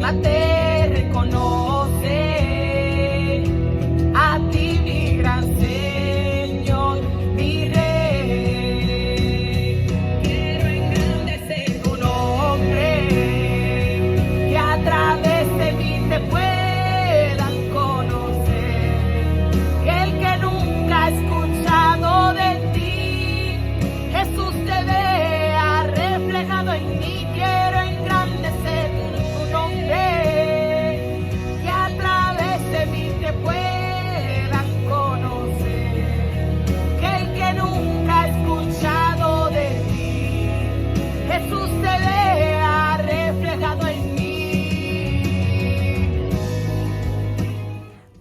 alma te reconoce, a ti mi gran Señor, mi Rey. Quiero engrandecer tu nombre, que a través de mí te puedan conocer, que el que nunca ha escuchado de ti, Jesús te vea reflejado en mí. Quiero engrandecer tu nombre, que a través de mí te puedan conocer, que el que nunca ha escuchado de ti, Jesús te vea reflejado en mí.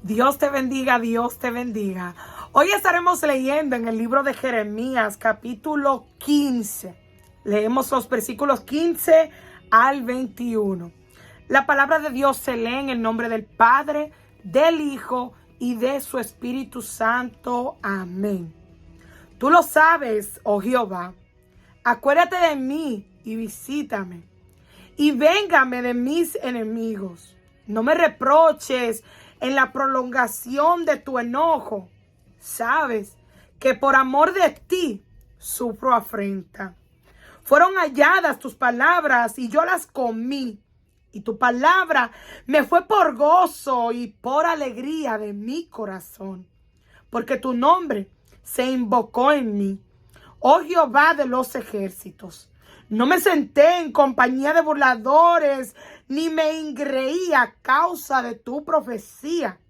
Dios te bendiga, Dios te bendiga. Hoy estaremos leyendo en el libro de Jeremías, capítulo 15. Leemos los versículos 15 al 21. La palabra de Dios se lee en el nombre del Padre, del Hijo y de su Espíritu Santo. Amén. Tú lo sabes, oh Jehová. Acuérdate de mí y visítame, y véngame de mis enemigos. No me reproches en la prolongación de tu enojo. Sabes que por amor de ti sufro afrenta. Fueron halladas tus palabras y yo las comí, y tu palabra me fue por gozo y por alegría de mi corazón, porque tu nombre se invocó en mí, oh Jehová de los ejércitos. No me senté en compañía de burladores, ni me engreí a causa de tu profecía.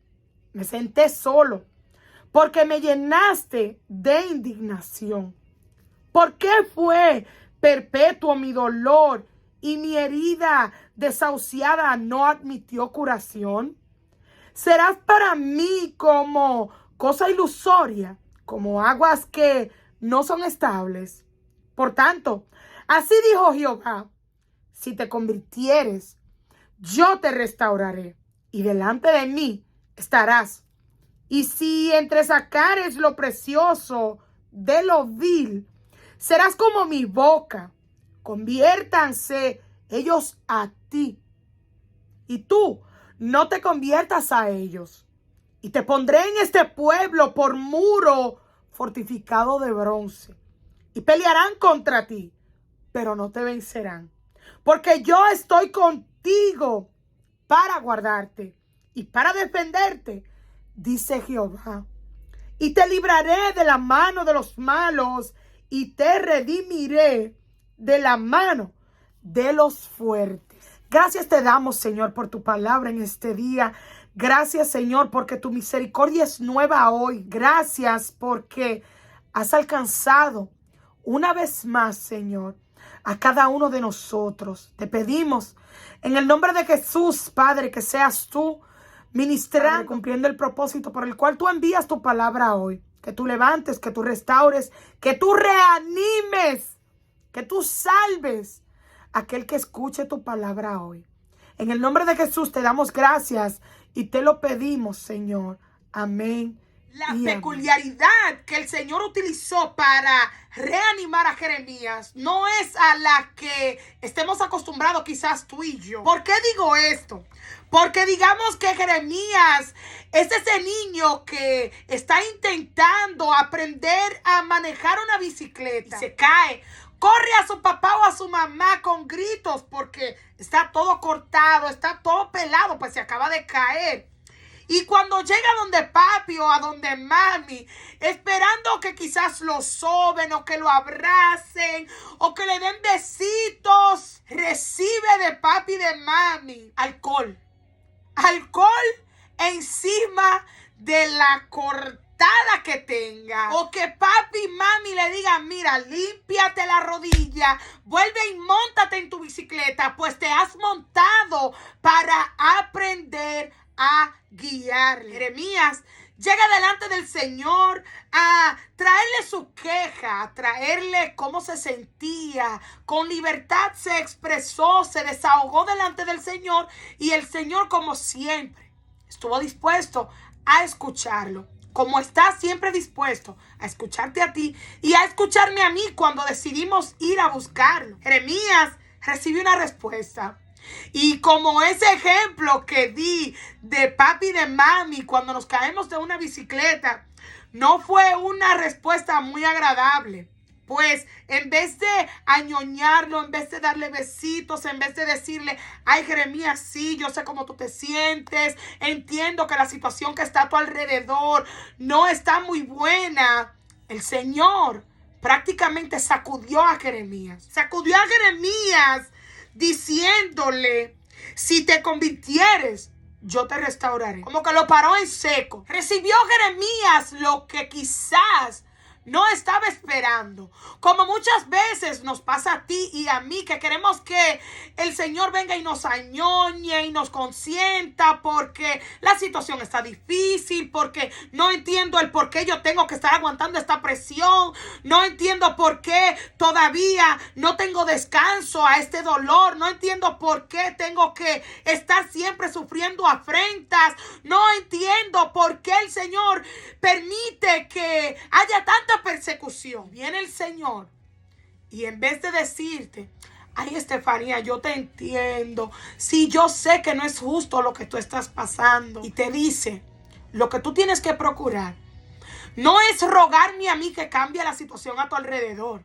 Me senté solo, porque me llenaste de indignación. ¿Por qué fue perpetuo mi dolor y mi herida desahuciada no admitió curación? Serás para mí como cosa ilusoria, como aguas que no son estables. Por tanto, así dijo Jehová: si te convirtieres, yo te restauraré, y delante de mí estarás. Y si entresacares lo precioso de lo vil, serás como mi boca. Conviértanse ellos a ti, y tú no te conviertas a ellos. Y te pondré en este pueblo por muro fortificado de bronce, y pelearán contra ti, pero no te vencerán, porque yo estoy contigo para guardarte y para defenderte, dice Jehová. Y te libraré de la mano de los malos, y te redimiré de la mano de los fuertes. Gracias te damos, Señor, por tu palabra en este día. Gracias, Señor, porque tu misericordia es nueva hoy. Gracias porque has alcanzado una vez más, Señor, a cada uno de nosotros. Te pedimos en el nombre de Jesús, Padre, que seas tú ministrando, cumpliendo el propósito por el cual tú envías tu palabra hoy. Que tú levantes, que tú restaures, que tú reanimes, que tú salves a aquel que escuche tu palabra hoy. En el nombre de Jesús te damos gracias y te lo pedimos, Señor. Amén. La peculiaridad que el Señor utilizó para reanimar a Jeremías no es a la que estemos acostumbrados quizás tú y yo. ¿Por qué digo esto? Porque digamos que Jeremías es ese niño que está intentando aprender a manejar una bicicleta y se cae. Corre a su papá o a su mamá con gritos porque está todo cortado, está todo pelado, pues se acaba de caer. Y cuando llega donde papi o a donde mami, esperando que quizás lo soben o que lo abracen o que le den besitos, recibe de papi y de mami alcohol. Alcohol encima de la cortada que tenga. O que papi y mami le digan: mira, límpiate la rodilla, vuelve y móntate en tu bicicleta, pues te has montado para aprender a guiarle. Jeremías llega delante del Señor a traerle su queja, a traerle cómo se sentía. Con libertad se expresó, se desahogó delante del Señor, y el Señor, como siempre, estuvo dispuesto a escucharlo, como está siempre dispuesto a escucharte a ti y a escucharme a mí cuando decidimos ir a buscarlo. Jeremías recibió una respuesta. Y como ese ejemplo que di de papi y de mami cuando nos caemos de una bicicleta, no fue una respuesta muy agradable. Pues en vez de añoñarlo, en vez de darle besitos, en vez de decirle, ay Jeremías, sí, yo sé cómo tú te sientes, entiendo que la situación que está a tu alrededor no está muy buena, el Señor prácticamente sacudió a Jeremías. Sacudió a Jeremías diciéndole, si te convirtieres, yo te restauraré. Como que lo paró en seco. Recibió Jeremías lo que quizás no estaba esperando. Como muchas veces nos pasa a ti y a mí, que queremos que el Señor venga y nos añoñe y nos consienta porque la situación está difícil, porque no entiendo el por qué yo tengo que estar aguantando esta presión, no entiendo por qué todavía no tengo descanso a este dolor, no entiendo por qué tengo que estar siempre sufriendo afrentas, no entiendo por qué el Señor permite que haya tanta persecución. Viene el Señor y en vez de decirte, ay Estefanía, yo te entiendo, sí, yo sé que no es justo lo que tú estás pasando, y te dice, lo que tú tienes que procurar no es rogarme a mí que cambie la situación a tu alrededor,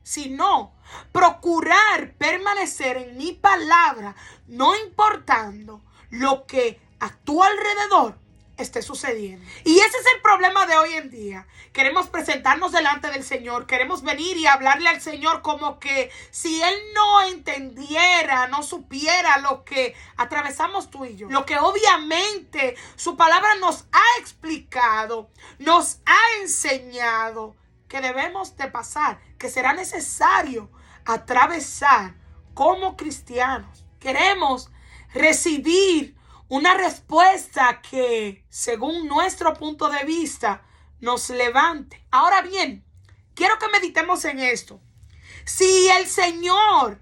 sino procurar permanecer en mi palabra, no importando lo que a tu alrededor esté sucediendo. Y ese es el problema de hoy en día. Queremos presentarnos delante del Señor, queremos venir y hablarle al Señor como que si Él no entendiera, no supiera lo que atravesamos tú y yo. Lo que obviamente su palabra nos ha explicado, nos ha enseñado que debemos de pasar, que será necesario atravesar como cristianos. Queremos recibir una respuesta que, según nuestro punto de vista, nos levante. Ahora bien, quiero que meditemos en esto. Si el Señor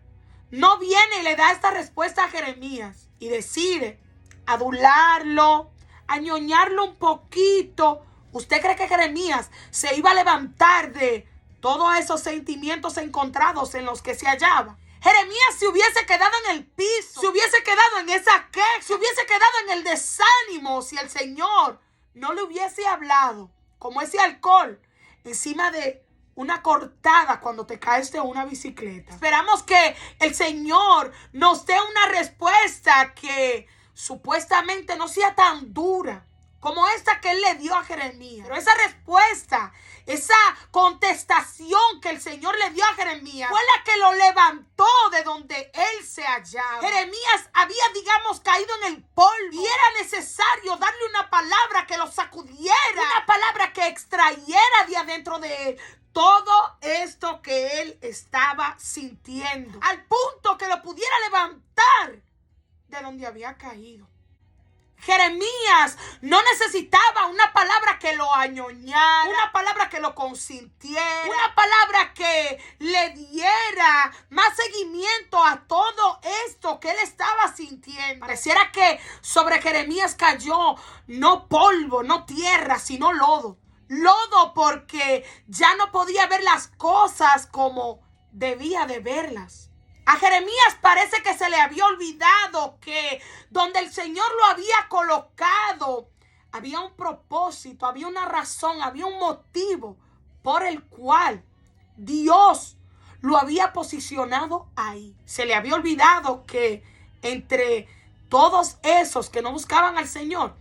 no viene y le da esta respuesta a Jeremías y decide adularlo, añoñarlo un poquito, ¿usted cree que Jeremías se iba a levantar de todos esos sentimientos encontrados en los que se hallaba? Jeremías se hubiese quedado en el piso, se hubiese quedado en esa queja, se hubiese quedado en el desánimo si el Señor no le hubiese hablado como ese alcohol encima de una cortada cuando te caes de una bicicleta. Esperamos que el Señor nos dé una respuesta que supuestamente no sea tan dura como esta que Él le dio a Jeremías. Pero esa respuesta, esa contestación que el Señor le dio a Jeremías fue la que lo levantó de donde él se hallaba. Jeremías había, digamos, caído en el polvo y era necesario darle una palabra que lo sacudiera, una palabra que extrayera de adentro de él todo esto que él estaba sintiendo, al punto que lo pudiera levantar de donde había caído. Jeremías no necesitaba una palabra que lo añoñara, una palabra que lo consintiera, una palabra que le diera más seguimiento a todo esto que él estaba sintiendo. Pareciera que sobre Jeremías cayó no polvo, no tierra, sino lodo. Lodo porque ya no podía ver las cosas como debía de verlas. A Jeremías parece que se le había olvidado que donde el Señor lo había colocado había un propósito, había una razón, había un motivo por el cual Dios lo había posicionado ahí. Se le había olvidado que entre todos esos que no buscaban al Señor,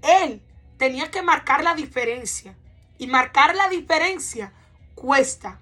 Él tenía que marcar la diferencia. Y marcar la diferencia cuesta.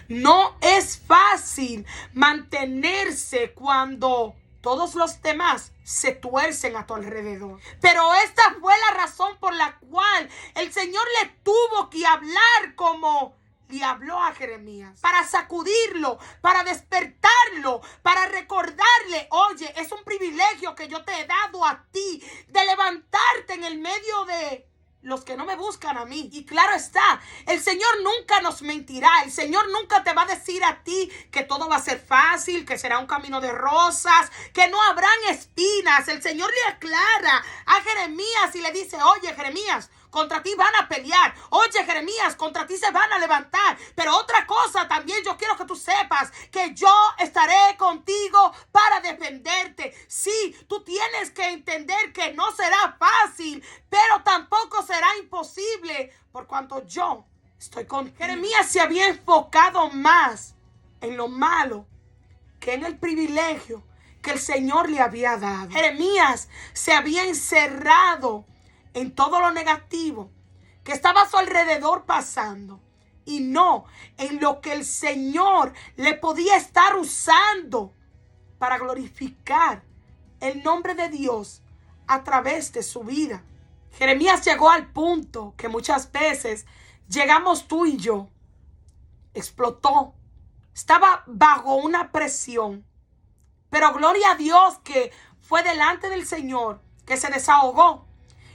No es fácil mantenerse cuando todos los demás se tuercen a tu alrededor. Pero esta fue la razón por la cual el Señor le tuvo que hablar como le habló a Jeremías. Para sacudirlo, para despertarlo, para recordarle, oye, es un privilegio que yo te he dado a ti de levantarte en el medio de los que no me buscan a mí. Y claro está, el Señor nunca nos mentirá. El Señor nunca te va a decir a ti que todo va a ser fácil, que será un camino de rosas, que no habrán espinas. El Señor le aclara a Jeremías y le dice, oye Jeremías, contra ti van a pelear. Oye, Jeremías, contra ti se van a levantar. Pero otra cosa también yo quiero que tú sepas, que yo estaré contigo para defenderte. Sí, tú tienes que entender que no será fácil, pero tampoco será imposible, por cuanto yo estoy contigo. Jeremías se había enfocado más en lo malo que en el privilegio que el Señor le había dado. Jeremías se había encerrado en todo lo negativo que estaba a su alrededor pasando, y no en lo que el Señor le podía estar usando para glorificar el nombre de Dios a través de su vida. Jeremías llegó al punto que muchas veces llegamos tú y yo. Explotó. Estaba bajo una presión. Pero gloria a Dios que fue delante del Señor, que se desahogó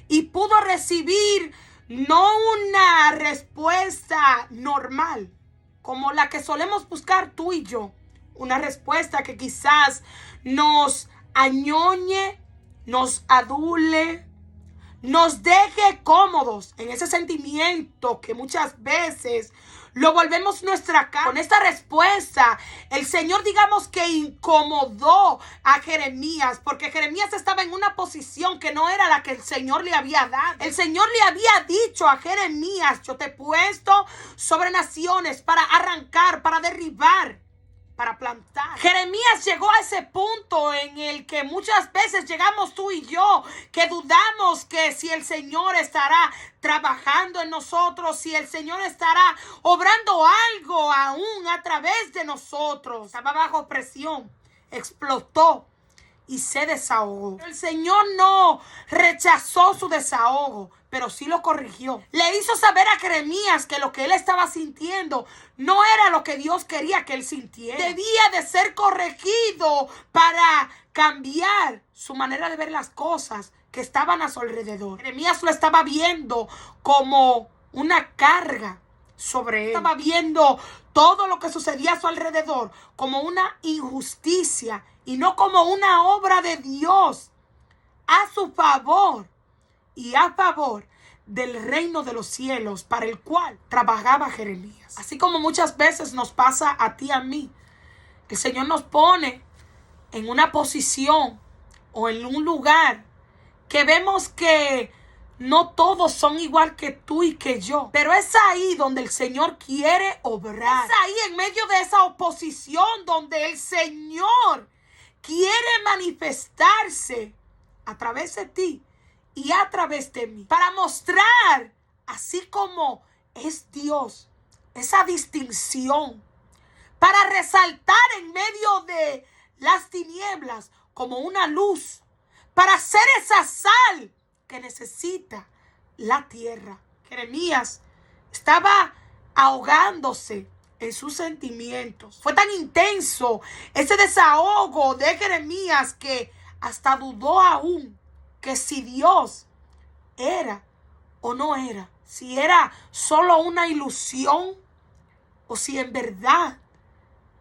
y pudo recibir no una respuesta normal como la que solemos buscar tú y yo. Una respuesta que quizás nos añoñe, nos adule, nos deje cómodos en ese sentimiento que muchas veces lo volvemos nuestra casa. Con esta respuesta, el Señor, digamos que incomodó a Jeremías, porque Jeremías estaba en una posición que no era la que el Señor le había dado. El Señor le había dicho a Jeremías: yo te he puesto sobre naciones para arrancar, para derribar, para plantar. Jeremías llegó a ese punto en el que muchas veces llegamos tú y yo, que dudamos que si el Señor estará trabajando en nosotros, si el Señor estará obrando algo aún a través de nosotros. Estaba bajo presión, explotó y se desahogó. El Señor no rechazó su desahogo, pero sí lo corrigió. Le hizo saber a Jeremías que lo que él estaba sintiendo no era lo que Dios quería que él sintiera. Debía de ser corregido para cambiar su manera de ver las cosas que estaban a su alrededor. Jeremías lo estaba viendo como una carga sobre él. Estaba viendo todo lo que sucedía a su alrededor como una injusticia y no como una obra de Dios a su favor y a favor del reino de los cielos para el cual trabajaba Jeremías. Así como muchas veces nos pasa a ti y a mí, el Señor nos pone en una posición o en un lugar que vemos que no todos son igual que tú y que yo, pero es ahí donde el Señor quiere obrar. Es ahí, en medio de esa oposición, donde el Señor quiere manifestarse a través de ti y a través de mí, para mostrar, así como es Dios, esa distinción, para resaltar en medio de las tinieblas como una luz, para ser esa sal que necesita la tierra. Jeremías estaba ahogándose en sus sentimientos. Fue tan intenso ese desahogo de Jeremías que hasta dudó aún que si Dios era o no era, si era solo una ilusión o si en verdad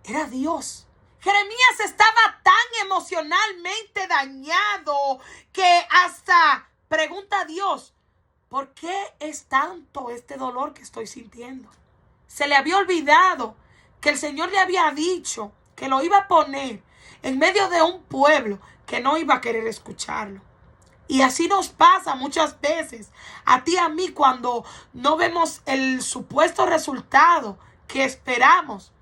era Dios. Jeremías estaba tan emocionalmente dañado que hasta pregunta a Dios: ¿por qué es tanto este dolor que estoy sintiendo? Se le había olvidado que el Señor le había dicho que lo iba a poner en medio de un pueblo que no iba a querer escucharlo. Y así nos pasa muchas veces a ti y a mí cuando no vemos el supuesto resultado que esperamos.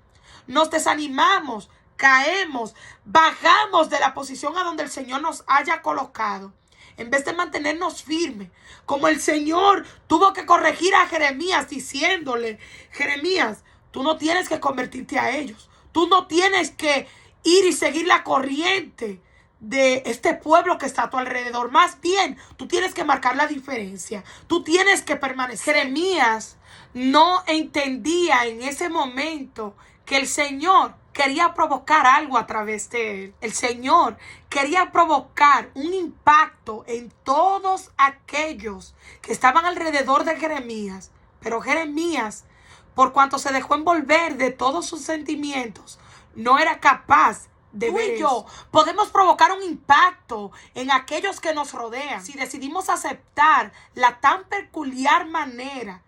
Nos desanimamos, caemos, bajamos de la posición a donde el Señor nos haya colocado, en vez de mantenernos firmes, como el Señor tuvo que corregir a Jeremías diciéndole: Jeremías, tú no tienes que convertirte a ellos, tú no tienes que ir y seguir la corriente de este pueblo que está a tu alrededor, más bien tú tienes que marcar la diferencia, tú tienes que permanecer. Jeremías no entendía en ese momento que el Señor quería provocar algo a través de él. El Señor quería provocar un impacto en todos aquellos que estaban alrededor de Jeremías. Pero Jeremías, por cuanto se dejó envolver de todos sus sentimientos, no era capaz de tú y yo podemos provocar un impacto en aquellos que nos rodean si decidimos aceptar la tan peculiar manera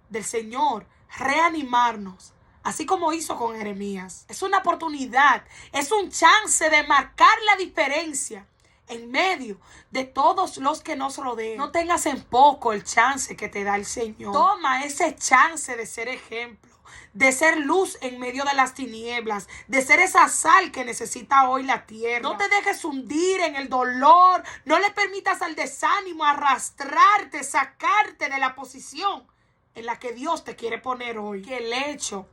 del Señor reanimarnos, así como hizo con Jeremías. Es una oportunidad, es un chance de marcar la diferencia en medio de todos los que nos rodean. No tengas en poco el chance que te da el Señor. Toma ese chance de ser ejemplo, de ser luz en medio de las tinieblas, de ser esa sal que necesita hoy la tierra. No te dejes hundir en el dolor, no le permitas al desánimo arrastrarte, sacarte de la posición en la que Dios te quiere poner hoy. Que el hecho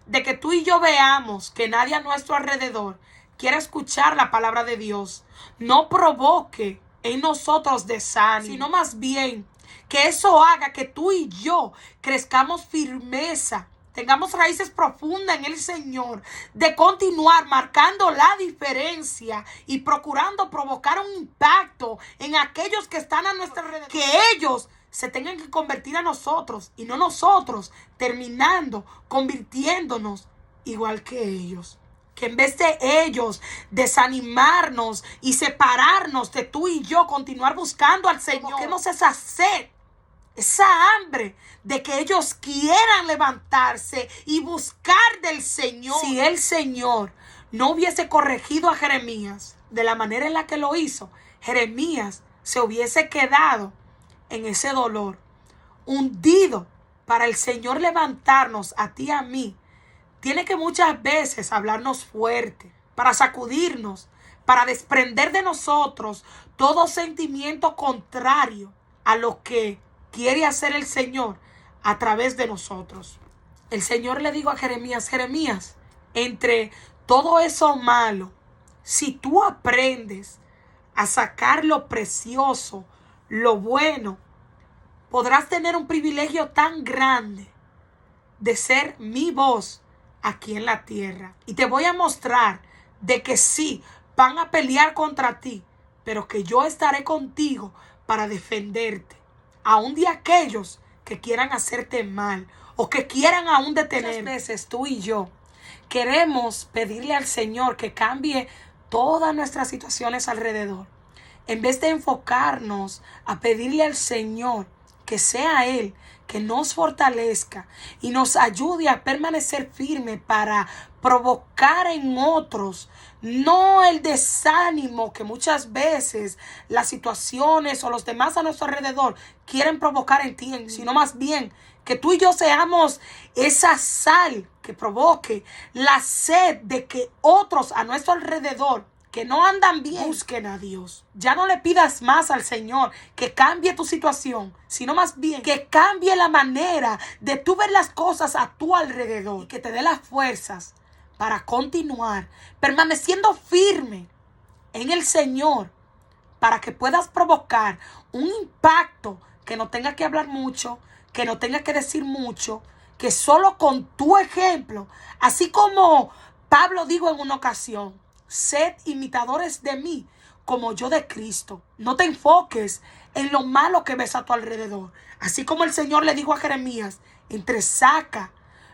de que tú y yo veamos que nadie a nuestro alrededor quiere escuchar la palabra de Dios no provoque en nosotros desánimo, sino más bien que eso haga que tú y yo crezcamos firmeza, tengamos raíces profundas en el Señor, de continuar marcando la diferencia y procurando provocar un impacto en aquellos que están a nuestro alrededor, que ellos se tengan que convertir a nosotros y no nosotros terminando convirtiéndonos igual que ellos. Que en vez de ellos desanimarnos y separarnos de tú y yo, continuar buscando al Señor, provoquemos esa sed, esa hambre de que ellos quieran levantarse y buscar del Señor. Si el Señor no hubiese corregido a Jeremías de la manera en la que lo hizo, Jeremías se hubiese quedado en ese dolor, hundido. Para el Señor levantarnos a ti y a mí, tiene que muchas veces hablarnos fuerte, para sacudirnos, para desprender de nosotros todo sentimiento contrario a lo que quiere hacer el Señor a través de nosotros. El Señor le dijo a Jeremías: Jeremías, entre todo eso malo, si tú aprendes a sacar lo precioso, lo bueno, podrás tener un privilegio tan grande de ser mi voz aquí en la tierra. Y te voy a mostrar de que sí, van a pelear contra ti, pero que yo estaré contigo para defenderte, aún de aquellos que quieran hacerte mal o que quieran aún detenerte. Muchas veces tú y yo queremos pedirle al Señor que cambie todas nuestras situaciones alrededor, en vez de enfocarnos a pedirle al Señor que sea Él que nos fortalezca y nos ayude a permanecer firme para provocar en otros no el desánimo que muchas veces las situaciones o los demás a nuestro alrededor quieren provocar en ti, sino más bien que tú y yo seamos esa sal que provoque la sed de que otros a nuestro alrededor que no andan bien busquen a Dios. Ya no le pidas más al Señor que cambie tu situación, sino más bien que cambie la manera de tú ver las cosas a tu alrededor y que te dé las fuerzas para continuar permaneciendo firme en el Señor, para que puedas provocar un impacto que no tenga que hablar mucho, que no tenga que decir mucho, que solo con tu ejemplo, así como Pablo dijo en una ocasión: sed imitadores de mí como yo de Cristo. No te enfoques en lo malo que ves a tu alrededor. Así como el Señor le dijo a Jeremías: saca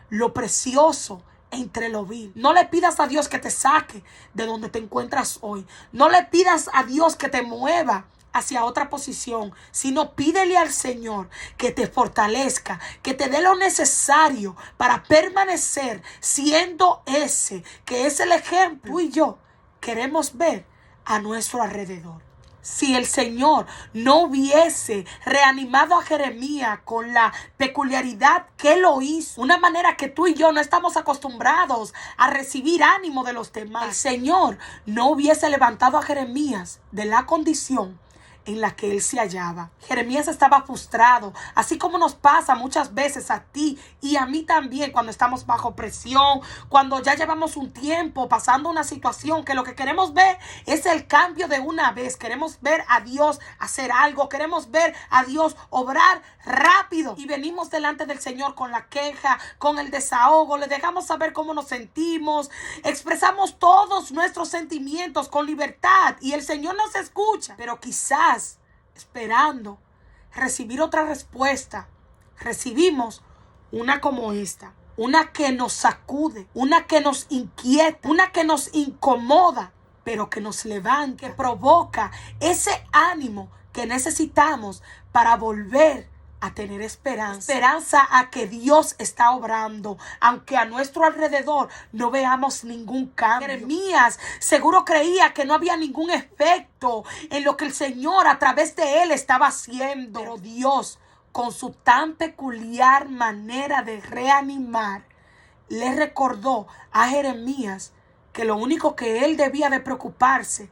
lo precioso entre lo vil. No le pidas a Dios que te saque de donde te encuentras hoy. No le pidas a Dios que te mueva hacia otra posición, sino pídele al Señor que te fortalezca, que te dé lo necesario para permanecer siendo ese que es el ejemplo tú y yo queremos ver a nuestro alrededor. Si el Señor no hubiese reanimado a Jeremías con la peculiaridad que lo hizo, una manera que tú y yo no estamos acostumbrados a recibir ánimo de los demás, el Señor no hubiese levantado a Jeremías de la condición en la que él se hallaba. Jeremías estaba frustrado, así como nos pasa muchas veces a ti y a mí también cuando estamos bajo presión, cuando ya llevamos un tiempo pasando una situación que lo que queremos ver es el cambio de una vez. Queremos ver a Dios hacer algo, queremos ver a Dios obrar rápido y venimos delante del Señor con la queja, con el desahogo, le dejamos saber cómo nos sentimos, expresamos todos nuestros sentimientos con libertad y el Señor nos escucha, pero quizás esperando recibir otra respuesta, recibimos una como esta, una que nos sacude, una que nos inquieta, una que nos incomoda pero que nos levanta, que provoca ese ánimo que necesitamos para volver a tener esperanza. Esperanza a que Dios está obrando, aunque a nuestro alrededor no veamos ningún cambio. Jeremías seguro creía que no había ningún efecto en lo que el Señor a través de él estaba haciendo. Pero Dios, con su tan peculiar manera de reanimar, le recordó a Jeremías que lo único que él debía de preocuparse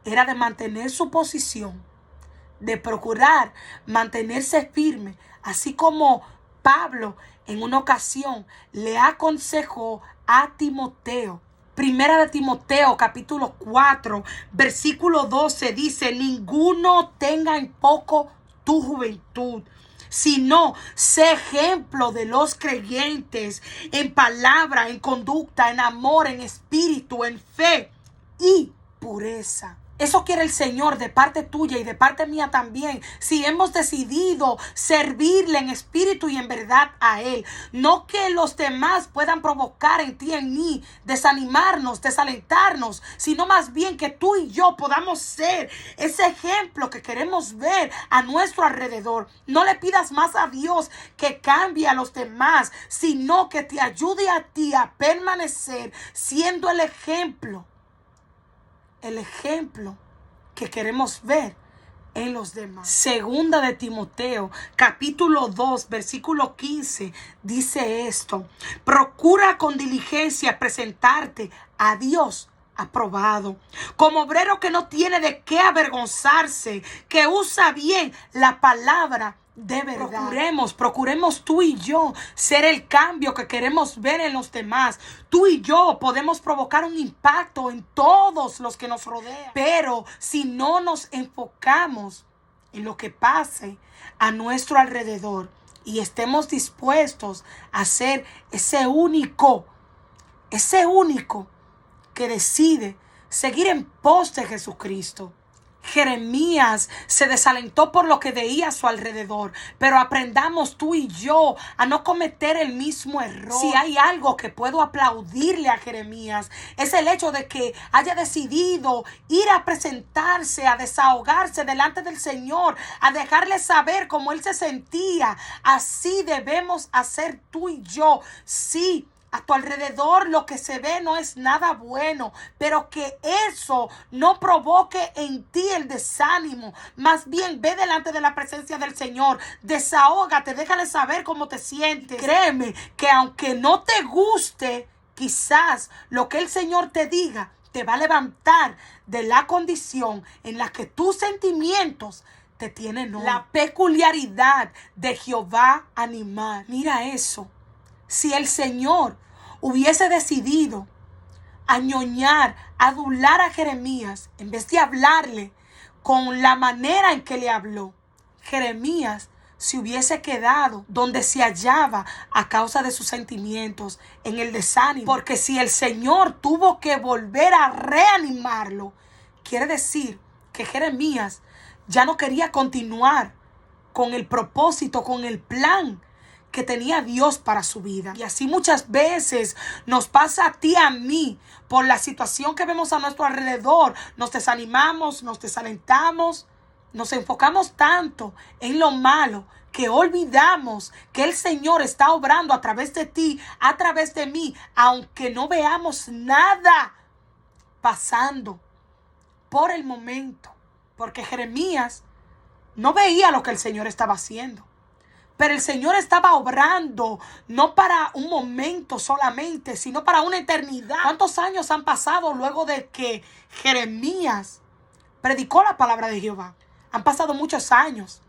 era de mantener su posición, de procurar mantenerse firme, así como Pablo en una ocasión le aconsejó a Timoteo. Primera de Timoteo, capítulo 4, versículo 12 dice: ninguno tenga en poco tu juventud, sino sé ejemplo de los creyentes en palabra, en conducta, en amor, en espíritu, en fe y pureza. Eso quiere el Señor de parte tuya y de parte mía también. Si hemos decidido servirle en espíritu y en verdad a Él. No que los demás puedan provocar en ti y en mí desanimarnos, desalentarnos, sino más bien que tú y yo podamos ser ese ejemplo que queremos ver a nuestro alrededor. No le pidas más a Dios que cambie a los demás, sino que te ayude a ti a permanecer siendo el ejemplo que queremos ver en los demás. Segunda de Timoteo, capítulo 2, versículo 15, dice esto: procura con diligencia presentarte a Dios aprobado, como obrero que no tiene de qué avergonzarse, que usa bien la palabra de verdad. Procuremos tú y yo ser el cambio que queremos ver en los demás. Tú y yo podemos provocar un impacto en todos los que nos rodean. Pero si no nos enfocamos en lo que pase a nuestro alrededor y estemos dispuestos a ser ese único que decide seguir en pos de Jesucristo. Jeremías se desalentó por lo que veía a su alrededor, pero aprendamos tú y yo a no cometer el mismo error. Si hay algo que puedo aplaudirle a Jeremías, es el hecho de que haya decidido ir a presentarse, a desahogarse delante del Señor, a dejarle saber cómo él se sentía. Así debemos hacer tú y yo. Sí, a tu alrededor lo que se ve no es nada bueno, pero que eso no provoque en ti el desánimo. Más bien ve delante de la presencia del Señor, desahógate, déjale saber cómo te sientes. Créeme que aunque no te guste, quizás lo que el Señor te diga te va a levantar de la condición en la que tus sentimientos te tienen hoy. La peculiaridad de Jehová animar. Mira eso. Si el Señor hubiese decidido añoñar, adular a Jeremías, en vez de hablarle con la manera en que le habló, Jeremías se hubiese quedado donde se hallaba a causa de sus sentimientos, en el desánimo. Porque si el Señor tuvo que volver a reanimarlo, quiere decir que Jeremías ya no quería continuar con el propósito, con el plan que tenía Dios para su vida. Y así muchas veces nos pasa a ti y a mí, por la situación que vemos a nuestro alrededor. Nos desanimamos, nos desalentamos, nos enfocamos tanto en lo malo que olvidamos que el Señor está obrando a través de ti, a través de mí, aunque no veamos nada pasando por el momento. Porque Jeremías no veía lo que el Señor estaba haciendo. Pero el Señor estaba obrando no para un momento solamente, sino para una eternidad. ¿Cuántos años han pasado luego de que Jeremías predicó la palabra de Jehová? Han pasado muchos años.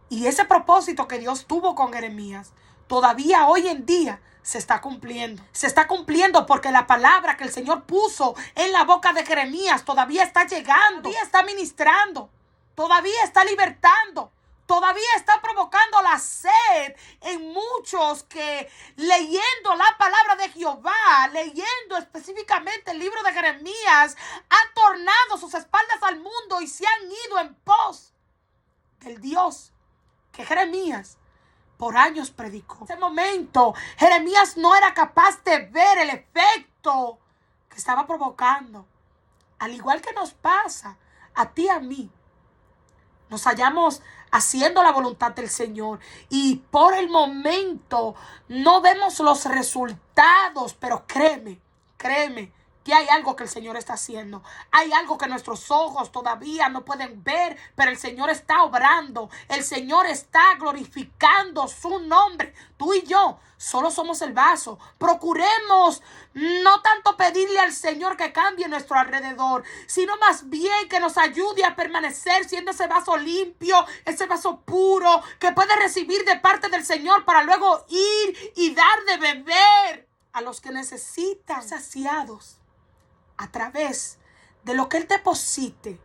Y ese propósito que Dios tuvo con Jeremías, todavía hoy en día se está cumpliendo. Se está cumpliendo porque la palabra que el Señor puso en la boca de Jeremías todavía está llegando, todavía está ministrando, todavía está libertando. Todavía está provocando la sed en muchos que, leyendo la palabra de Jehová, leyendo específicamente el libro de Jeremías, han tornado sus espaldas al mundo y se han ido en pos del Dios que Jeremías por años predicó. En ese momento, Jeremías no era capaz de ver el efecto que estaba provocando al igual que nos pasa a ti y a mí, nos hallamos haciendo la voluntad del Señor y por el momento no vemos los resultados, pero créeme que hay algo que el Señor está haciendo. Hay algo que nuestros ojos todavía no pueden ver, pero el Señor está obrando. El Señor está glorificando su nombre. Tú y yo solo somos el vaso. Procuremos no tanto pedirle al Señor que cambie nuestro alrededor, sino más bien que nos ayude a permanecer siendo ese vaso limpio, ese vaso puro, que puede recibir de parte del Señor para luego ir y dar de beber a los que necesitan, saciados a través de lo que Él deposite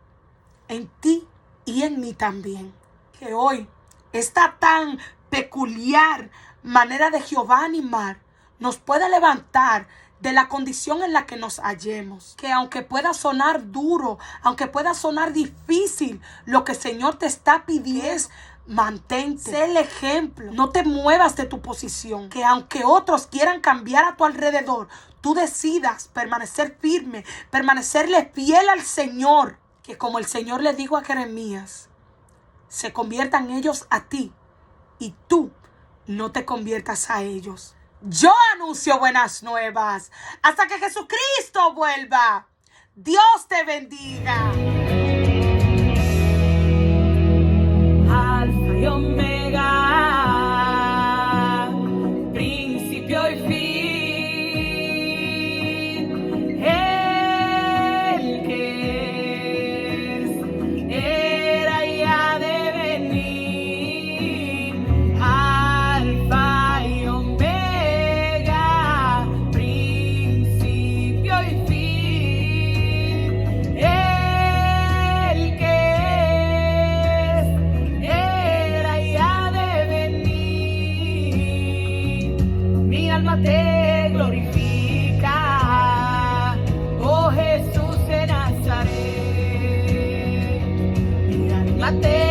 en ti y en mí también. Que hoy esta tan peculiar manera de Jehová animar nos pueda levantar de la condición en la que nos hallemos. Que aunque pueda sonar duro, aunque pueda sonar difícil, lo que el Señor te está pidiendo es mantente, sé el ejemplo, no te muevas de tu posición. Que aunque otros quieran cambiar a tu alrededor, tú decidas permanecer firme, permanecerle fiel al Señor. Que como el Señor le dijo a Jeremías, se conviertan ellos a ti y tú no te conviertas a ellos. Yo anuncio buenas nuevas hasta que Jesucristo vuelva. Dios te bendiga. Alfa y Omega, principio y fin. El que es, era y ha de venir. Alfa y Omega, principio y fin. El que es, era y ha de venir. Mi alma te glorifica, oh Jesús de Nazaret. Mi alma te